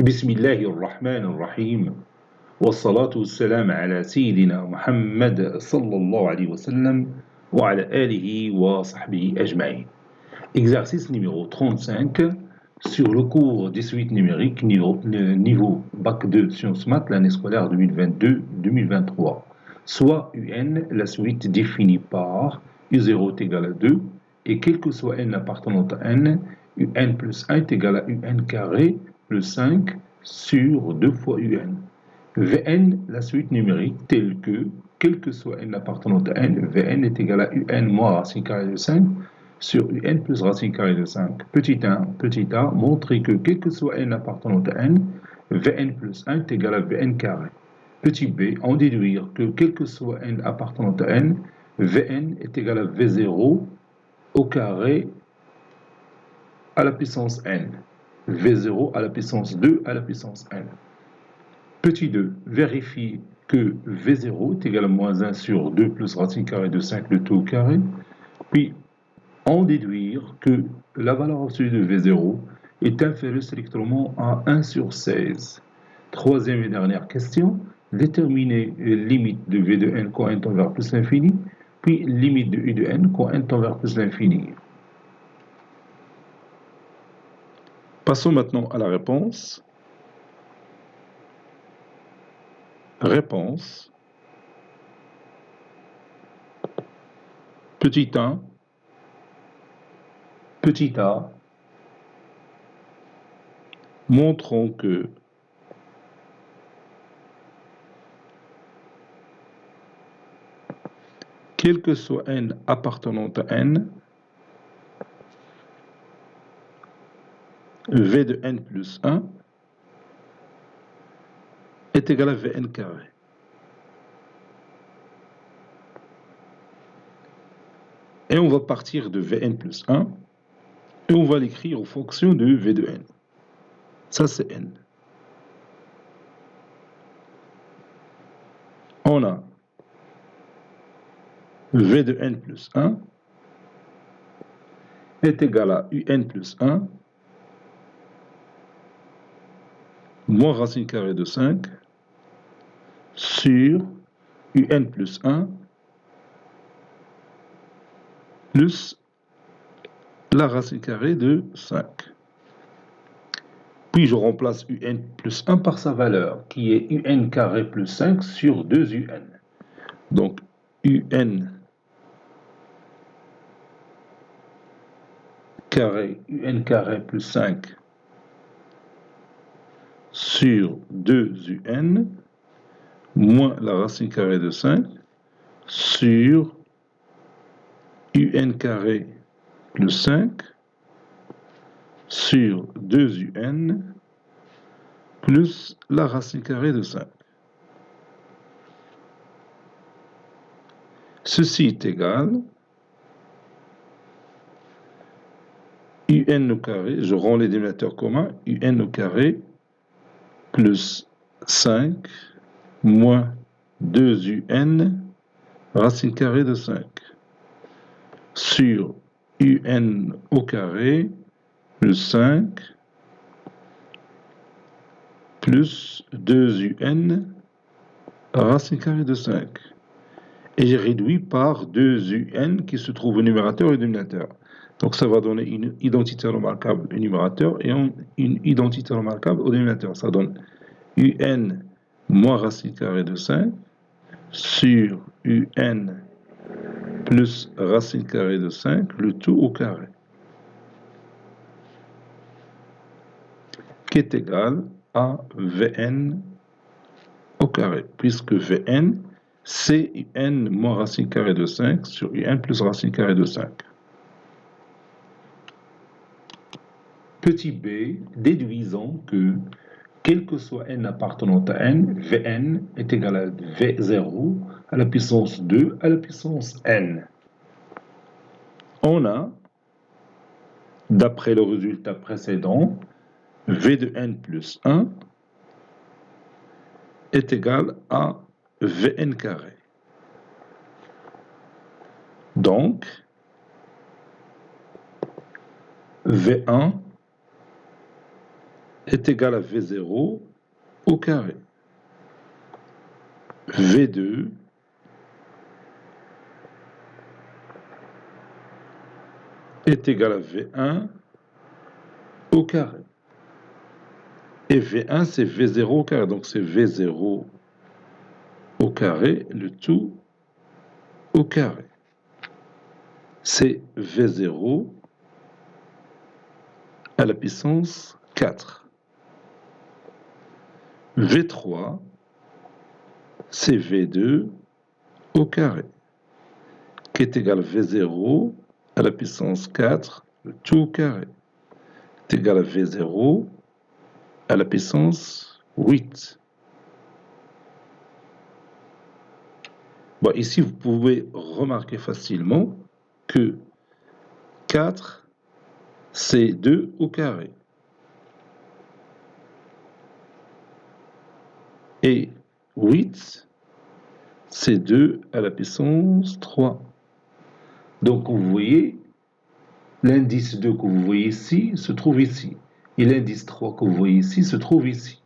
بسم الله الرحمن الرحيم والصلاة والسلام على سيدنا محمد صلى الله عليه وسلم وعلى آله وصحبه أجمعين. Exercice numéro 35 sur le cours des suites numériques niveau Bac 2 Sciences Maths l'année scolaire 2022-2023. Soit UN, la suite définie par U0 est égal à 2 et quel que soit n appartenant à n, UN plus 1 est égal à UN carré plus 5 sur 2 fois UN. Vn, la suite numérique telle que, quel que soit n appartenant à n, Vn est égal à Un moins racine carrée de 5 sur Un plus racine carrée de 5. Petit a, montrer que, quel que soit n appartenant à n, Vn plus 1 est égal à Vn carré. Petit b, en déduire que, quel que soit n appartenant à n, Vn est égal à V0 au carré à la puissance n. V0 à la puissance 2 à la puissance n. Petit 2, vérifie que V0 est égal à moins 1 sur 2 plus racine carrée de 5, le tout au carré. Puis, en déduire que la valeur absolue de V0 est inférieure strictement à 1 sur 16. Troisième et dernière question, déterminer limite de V de n quand n tend vers plus l'infini, puis limite de U de n quand n tend vers plus l'infini. Passons maintenant à la réponse. Réponse. Petit 1, petit a, montrons que quel que soit n appartenant à n, V de n plus 1 est égal à Vn carré. Et on va partir de Vn plus 1 et on va l'écrire en fonction de V de n. Ça, c'est n. On a V de n plus 1 est égal à Un plus 1 moins racine carrée de 5 sur Un plus 1 plus la racine carrée de 5. Puis je remplace Un plus 1 par sa valeur, qui est Un carré plus 5 sur 2 Un. Donc, Un carré plus 5 sur 2 Un moins la racine carrée de 5 sur Un carré plus 5 sur 2 Un plus la racine carrée de 5. Ceci est égal Un au carré, je rends les dénominateurs communs, Un au carré plus 5 moins 2 Un racine carrée de 5 sur Un au carré plus 5 plus 2 Un racine carrée de 5. Et j'ai réduit par 2 Un qui se trouve au numérateur et au dénominateur. Donc ça va donner une identité remarquable au numérateur et une identité remarquable au dénominateur. Ça donne Un moins racine carrée de 5 sur Un plus racine carrée de 5, le tout au carré, qui est égal à Vn au carré, puisque Vn, c'est Un moins racine carrée de 5 sur Un plus racine carrée de 5. Petit b, déduisons que, quel que soit n appartenant à n, Vn est égal à V0 à la puissance 2 à la puissance n. On a, d'après le résultat précédent, V de n plus 1 est égal à Vn carré. Donc, V1 est égal à V0 au carré. V2 est égal à V1 au carré. Et V1, c'est V0 au carré. Donc, c'est V0 au carré, le tout au carré. C'est V0 à la puissance 4. V3, c'est V2 au carré, qui est égal à V0 à la puissance 4, le tout au carré, est égal à V0 à la puissance 8. Bon, ici, vous pouvez remarquer facilement que 4, c'est 2 au carré. Et 8, c'est 2 à la puissance 3. Donc, vous voyez, l'indice 2 que vous voyez ici se trouve ici. Et l'indice 3 que vous voyez ici se trouve ici.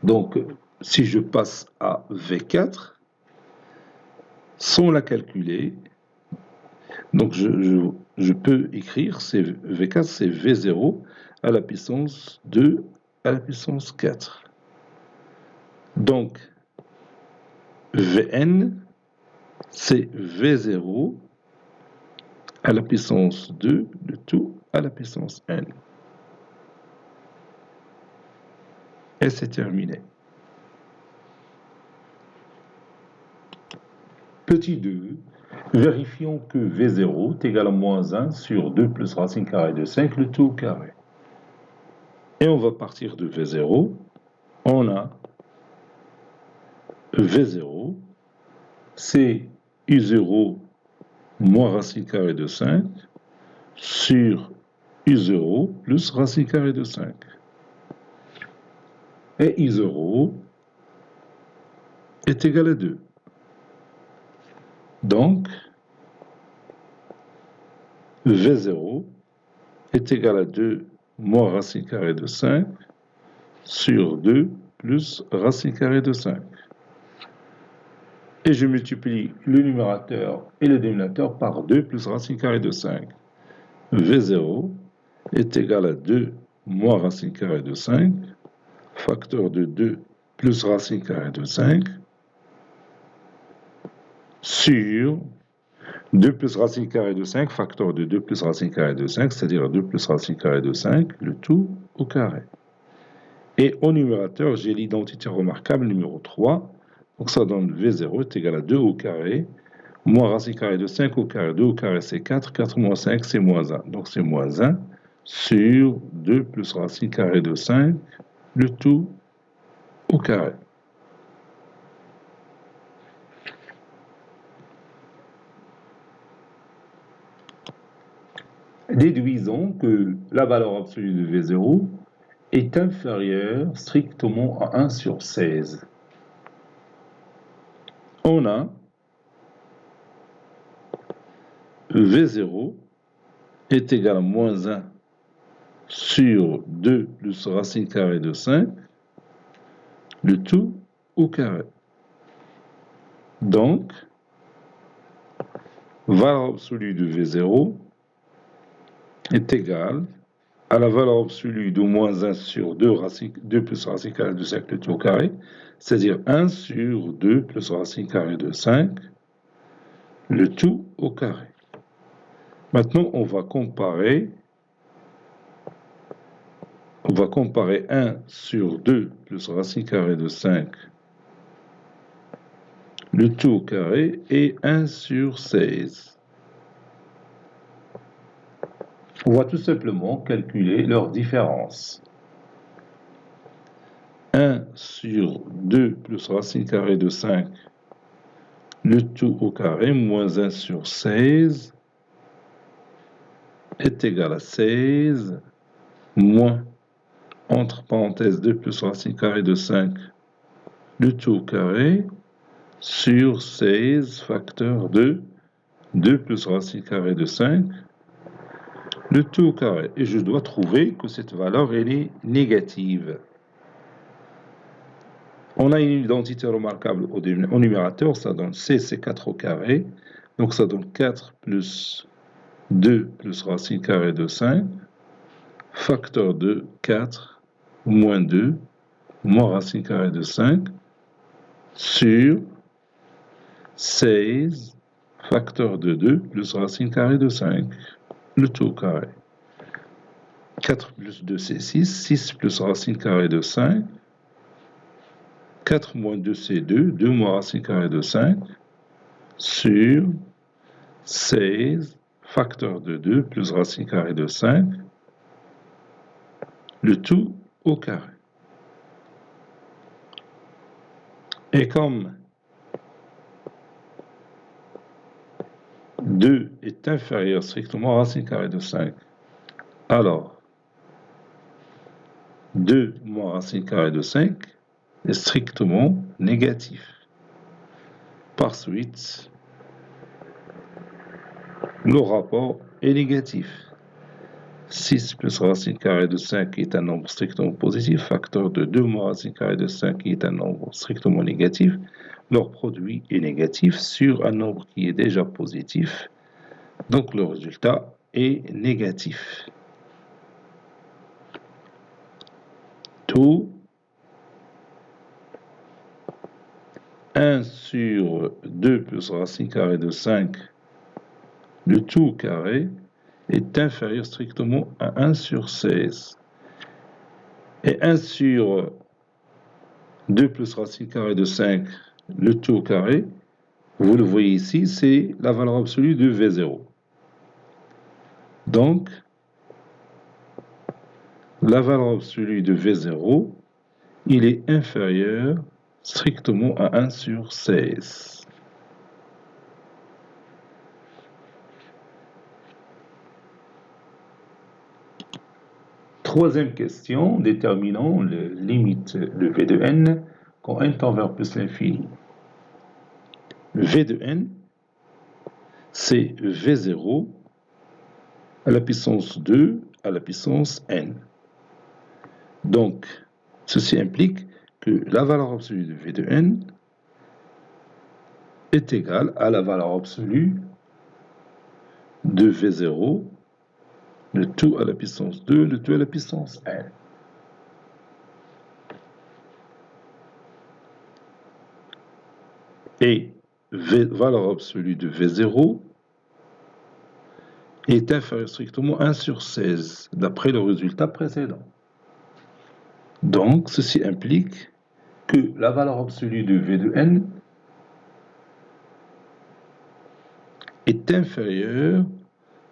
Donc, si je passe à V4, sans la calculer, donc je peux écrire V4, c'est V0 à la puissance 2 à la puissance 4. Donc, Vn, c'est V0 à la puissance 2, le tout à la puissance n. Et c'est terminé. Petit 2, vérifions que V0 est égal à moins 1 sur 2 plus racine carrée de 5, le tout au carré. Et on va partir de V0. On a V0, c'est U0 moins racine carrée de 5 sur U0 plus racine carrée de 5. Et U0 est égal à 2. Donc, V0 est égal à 2 moins racine carrée de 5 sur 2 plus racine carrée de 5. Et je multiplie le numérateur et le dénominateur par 2 plus racine carrée de 5. V0 est égal à 2 moins racine carrée de 5, facteur de 2 plus racine carrée de 5, sur 2 plus racine carrée de 5, facteur de 2 plus racine carrée de 5, c'est-à-dire 2 plus racine carrée de 5, le tout au carré. Et au numérateur, j'ai l'identité remarquable numéro 3. Donc ça donne V0 est égal à 2 au carré, moins racine carrée de 5 au carré. 2 au carré, c'est 4. 4 moins 5, c'est moins 1. Donc c'est moins 1 sur 2 plus racine carrée de 5, le tout au carré. Déduisons que la valeur absolue de V0 est inférieure strictement à 1 sur 16. On a V0 est égal à moins 1 sur 2 plus racine carrée de 5, le tout au carré. Donc, valeur absolue de V0 est égale à la valeur absolue de moins 1 sur 2 plus racine carrée de 5, le tout au carré, c'est-à-dire 1 sur 2 plus racine carrée de 5, le tout au carré. Maintenant, on va comparer 1 sur 2 plus racine carrée de 5, le tout au carré, et 1 sur 16. On va tout simplement calculer leur différence. 1 sur 2 plus racine carrée de 5, le tout au carré, moins 1 sur 16, est égal à 16, moins, entre parenthèses, 2 plus racine carrée de 5, le tout au carré, sur 16, facteur de 2 plus racine carrée de 5, le tout au carré. Et je dois trouver que cette valeur, elle est négative. On a une identité remarquable au numérateur, ça donne C, c'est 4 au carré. Donc ça donne 4 plus 2 plus racine carrée de 5, facteur de 4 moins 2 moins racine carrée de 5 sur 16 facteur de 2 plus racine carrée de 5, le tout au carré. 4 plus 2 c'est 6, 6 plus racine carrée de 5, 4 moins 2 c'est 2, 2 moins racine carrée de 5, sur 16 facteur de 2 plus racine carrée de 5, le tout au carré. Et comme 2 est inférieur strictement à racine carrée de 5, alors 2 moins racine carrée de 5 est strictement négatif. Par suite, le rapport est négatif. 6 plus racine carrée de 5 est un nombre strictement positif, facteur de 2 moins racine carrée de 5 est un nombre strictement négatif. Leur produit est négatif sur un nombre qui est déjà positif, donc le résultat est négatif. Tout 1 sur 2 plus racine carrée de 5, le tout carré, est inférieur strictement à 1 sur 16. Et 1 sur 2 plus racine carrée de 5, le tout au carré, vous le voyez ici, c'est la valeur absolue de V0. Donc, la valeur absolue de V0, il est inférieur strictement à 1 sur 16. Troisième question, déterminons la limite de V de n quand n tend vers plus l'infini. V de n, c'est V0 à la puissance 2 à la puissance n. Donc, ceci implique que la valeur absolue de V de n est égale à la valeur absolue de V0, le tout à la puissance 2, le tout à la puissance n. Et valeur absolue de V0 est inférieure strictement à 1 sur 16, d'après le résultat précédent. Donc, ceci implique que la valeur absolue de V de n est inférieure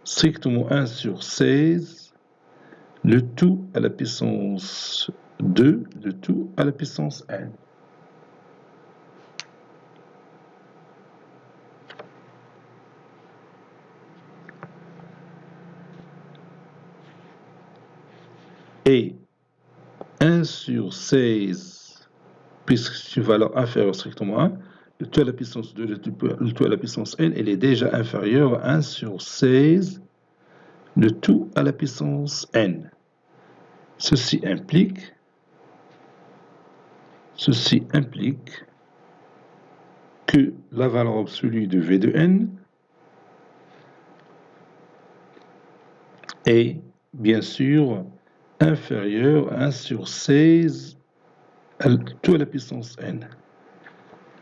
strictement 1 sur 16, le tout à la puissance 2, le tout à la puissance n. Et 1 sur 16, puisque c'est une valeur inférieure strictement à 1, le tout à la puissance 2, le tout à la puissance n, elle est déjà inférieure à 1 sur 16, le tout à la puissance n. Ceci implique que la valeur absolue de V de n est bien sûr inférieure à 1 sur 16, tout à la puissance n.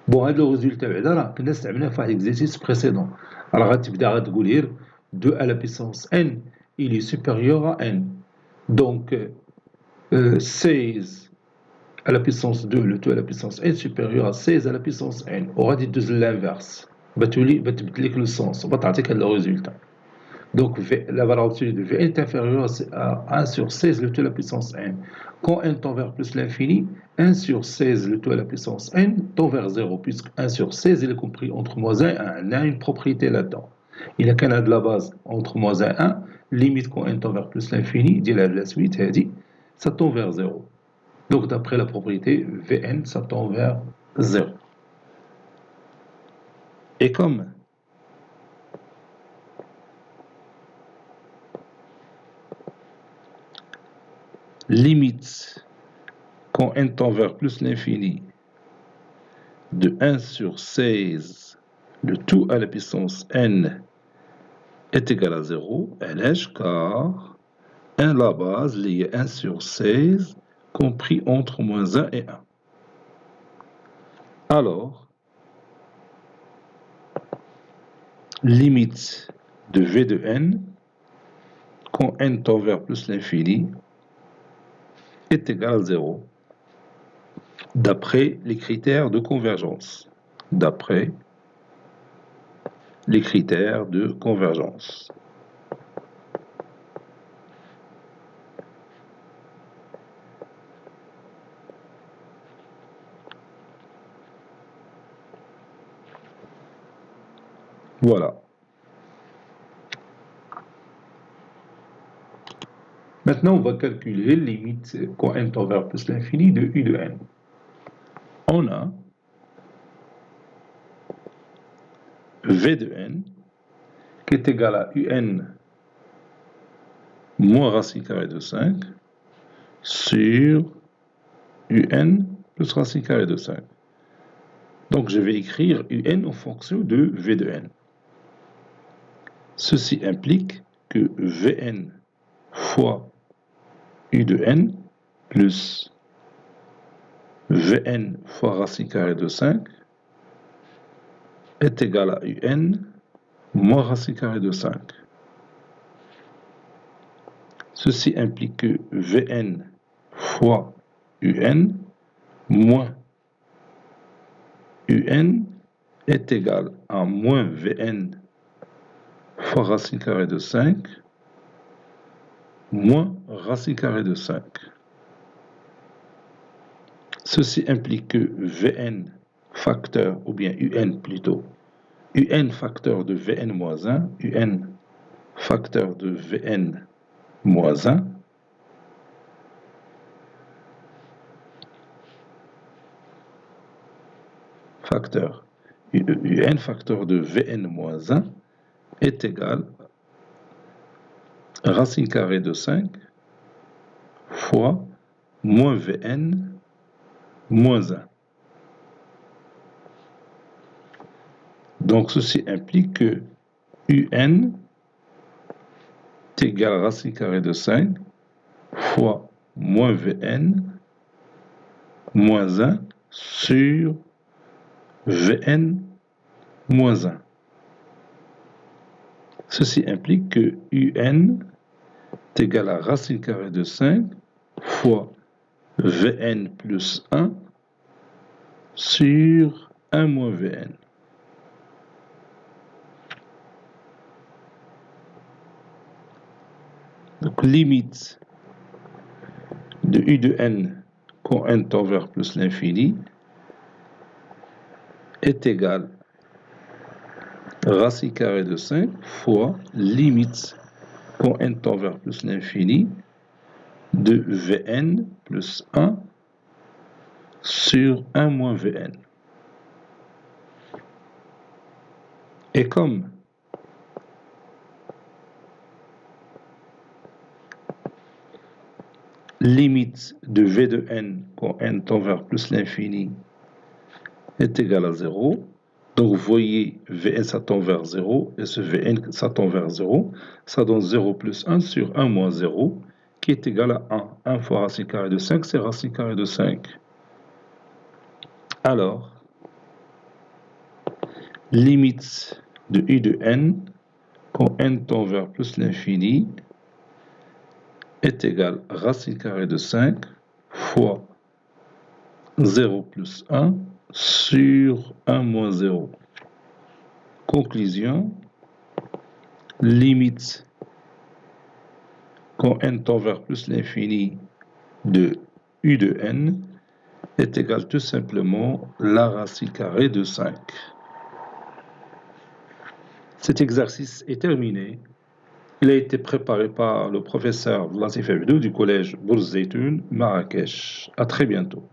Bon, هذا le résultat بعدا راه كنا استعملناه في واحد l'exercice précédent. راه غتبدا غتقول غير 2 à la puissance n il est supérieur à n. Donc 16 à la puissance 2 le tout à la puissance n supérieur à 16 à la puissance n. وغادي دوز l'inverse بتبدل لك le sens وبتعطيك هذا le résultat. Donc la valeur absolue de V est inférieure à 1 sur 16 le tout à la puissance n. Quand n tend vers plus l'infini, 1 sur 16 le tout à la puissance n tend vers 0, puisque 1 sur 16 il est compris entre moins 1 et 1. Il a une propriété là-dedans. Il a qu'un de la base entre moins 1 et 1, limite quand n tend vers plus l'infini, dit la suite, ça tend vers 0. Donc d'après la propriété, Vn, ça tend vers 0. Et comme limite quand n tend vers plus l'infini de 1 sur 16, le tout à la puissance n est égal à 0, car 1 la base liée 1 sur 16 compris entre moins 1 et 1. Alors, limite de v de n quand n tend vers plus l'infini est égal à 0 d'après les critères de convergence. D'après les critères de convergence. Voilà. Maintenant, on va calculer les limites quand n tend vers plus l'infini de u de n. On a v de n qui est égal à un moins racine carrée de 5 sur un plus racine carrée de 5. Donc, je vais écrire un en fonction de v de n. Ceci implique que Vn fois u de n plus Vn fois racine carrée de 5 est égal à un moins racine carrée de 5. Ceci implique que Vn fois un moins un est égal à moins Vn fois racine carrée de 5 moins racine carrée de 5. Ceci implique que Vn facteur, ou bien un plutôt, un facteur de Vn moins 1, un facteur de Vn moins 1, facteur, un facteur de Vn moins 1 est égal à racine carrée de 5 fois moins Vn moins 1. Donc ceci implique que un est égal à racine carrée de 5 fois moins Vn moins 1 sur Vn moins 1. Ceci implique que un est égal à racine carrée de 5 fois Vn plus 1 sur 1 moins Vn. Donc limite de u de n quand n tend vers plus l'infini est égal à racine carrée de 5 fois limite quand n tend vers plus l'infini de Vn plus 1 sur 1 moins Vn. Et comme limite de v de n quand n tend vers plus l'infini est égal à 0, donc vous voyez Vn ça tend vers 0 et ce Vn ça tend vers 0, ça donne 0 plus 1 sur 1 moins 0 qui est égal à 1. 1 fois racine carrée de 5 c'est racine carrée de 5. Alors, limite de u de n quand n tend vers plus l'infini est égal à racine carrée de 5 fois 0 plus 1 sur 1 moins 0. Conclusion, limite quand n tend vers plus l'infini de u de n est égal tout simplement la racine carrée de 5. Cet exercice est terminé. Il a été préparé par le professeur Latif Abdou du collège Bourz Zeytoun, Marrakech. À très bientôt.